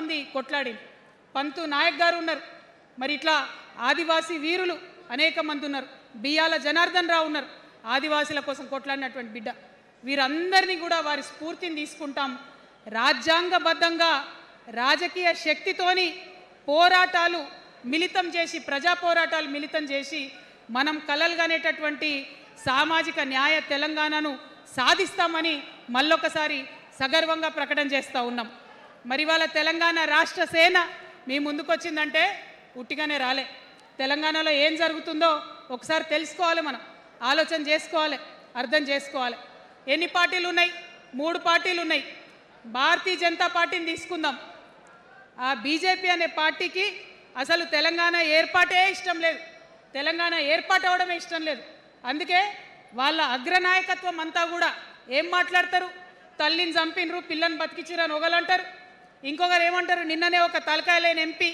మంది కొట్లాడింది. పంతు నాయక్ గారు ఉన్నారు, మరి ఇట్లా ఆదివాసీ వీరులు అనేక మంది ఉన్నారు, బియ్యాల జనార్దన్ రావు ఉన్నారు, ఆదివాసీల కోసం కొట్లాడినటువంటి బిడ్డ. వీరందరినీ కూడా వారి స్ఫూర్తిని తీసుకుంటాం. రాజ్యాంగబద్ధంగా రాజకీయ శక్తితోని పోరాటాలు మిళితం చేసి, ప్రజా పోరాటాలు మిళితం చేసి మనం కలలుగానేటటువంటి సామాజిక న్యాయ తెలంగాణను సాధిస్తామని మళ్ళొకసారి సగర్వంగా ప్రకటన చేస్తూ ఉన్నాం. మరి వాళ్ళ తెలంగాణ రాష్ట్ర సేన మీ ముందుకొచ్చిందంటే ఉట్టిగానే రాలే. తెలంగాణలో ఏం జరుగుతుందో ఒకసారి తెలుసుకోవాలి, మనం ఆలోచన చేసుకోవాలి, అర్థం చేసుకోవాలి. ఎన్ని పార్టీలు ఉన్నాయి? 3 పార్టీలు ఉన్నాయి. భారతీయ జనతా పార్టీని తీసుకుందాం. ఆ బీజేపీ అనే పార్టీకి అసలు తెలంగాణ ఏర్పాటే ఇష్టం లేదు, తెలంగాణ ఏర్పాటు అవడమే ఇష్టం లేదు. అందుకే వాళ్ళ అగ్రనాయకత్వం అంతా కూడా ఏం మాట్లాడతారు? తల్లిని చంపినరు, పిల్లని బతికించారు అని ఒకరు అంటారు, ఇంకొకరు ఏమంటారు? నిన్ననే ఒక తలకాయ లేని ఎంపీ,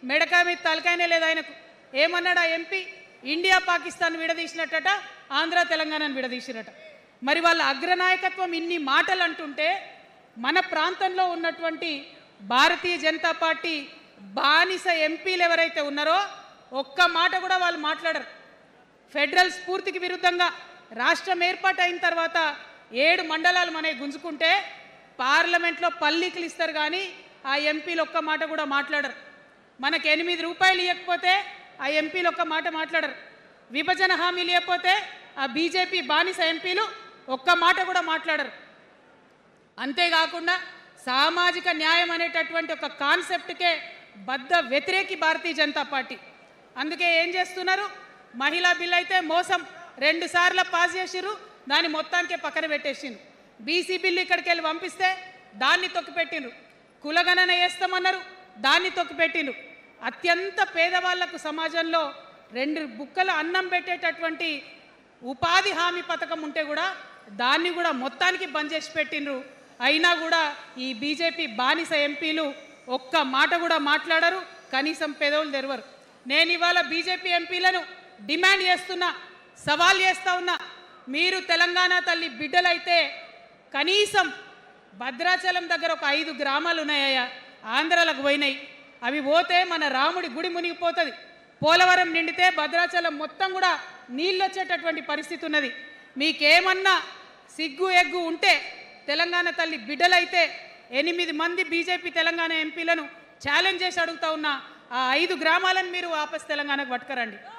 మెడకాయ మీద తలకాయనే లేదు ఆయనకు, ఏమన్నాడు ఆ ఎంపీ? ఇండియా పాకిస్తాన్ విడదీసినట్టట, ఆంధ్ర తెలంగాణను విడదీసిరట. మరి వాళ్ళ అగ్రనాయకత్వం ఇన్ని మాటలు అంటుంటే మన ప్రాంతంలో ఉన్నటువంటి భారతీయ జనతా పార్టీ బానిస ఎంపీలు ఎవరైతే ఉన్నారో ఒక్క మాట కూడా వాళ్ళు మాట్లాడరు. ఫెడరల్ స్ఫూర్తికి విరుద్ధంగా రాష్ట్రం ఏర్పాటు అయిన తర్వాత 7 మండలాలు మనకి గుంజుకుంటే పార్లమెంట్లో పల్లీకులు ఇస్తారు, కానీ ఆ ఎంపీలు ఒక్క మాట కూడా మాట్లాడరు. మనకు 8 రూపాయలు ఇవ్వకపోతే ఆ ఎంపీలు ఒక్క మాట మాట్లాడరు. విభజన హామీలు ఇవ్వకపోతే ఆ బీజేపీ బానిస ఎంపీలు ఒక్క మాట కూడా మాట్లాడరు. అంతేకాకుండా సామాజిక న్యాయం అనేటటువంటి ఒక కాన్సెప్ట్కే బద్ద వ్యతిరేకి భారతీయ జనతా పార్టీ. అందుకే ఏం చేస్తున్నారు? మహిళా బిల్ అయితే మోసం, 2 సార్లు పాస్ చేసిర్రు, దాన్ని మొత్తానికే పక్కన పెట్టేసిండ్రు. బీసీ బిల్లు ఇక్కడికి వెళ్ళి పంపిస్తే దాన్ని తొక్కిపెట్టిండ్రు. కులగణన వేస్తామన్నారు, దాన్ని తొక్కిపెట్టిండ్రు. అత్యంత పేదవాళ్లకు సమాజంలో 2 బుక్కల అన్నం పెట్టేటటువంటి ఉపాధి హామీ పథకం ఉంటే కూడా దాన్ని కూడా మొత్తానికి బంద్ చేసి పెట్టిండ్రు. అయినా కూడా ఈ బీజేపీ బానిస ఎంపీలు ఒక్క మాట కూడా మాట్లాడరు, కనీసం పెదవులు తెరవరు. నేను ఇవాళ బీజేపీ ఎంపీలను డిమాండ్ చేస్తున్నా, సవాల్ చేస్తూ ఉన్నా, మీరు తెలంగాణ తల్లి బిడ్డలైతే కనీసం భద్రాచలం దగ్గర ఒక 5 గ్రామాలు ఉన్నాయా, ఆంధ్రాలకు పోయినాయి, అవి పోతే మన రాముడి గుడి మునిగిపోతుంది. పోలవరం నిండితే భద్రాచలం మొత్తం కూడా నీళ్ళు వచ్చేటటువంటి పరిస్థితి ఉన్నది. మీకేమన్నా సిగ్గు ఎగ్గు ఉంటే తెలంగాణ తల్లి బిడ్డలైతే 8 మంది బీజేపీ తెలంగాణ ఎంపీలను ఛాలెంజ్ చేసి అడుగుతా ఉన్నా, ఆ 5 గ్రామాలను మీరు వాపస్ తెలంగాణకు పట్టుకరండి.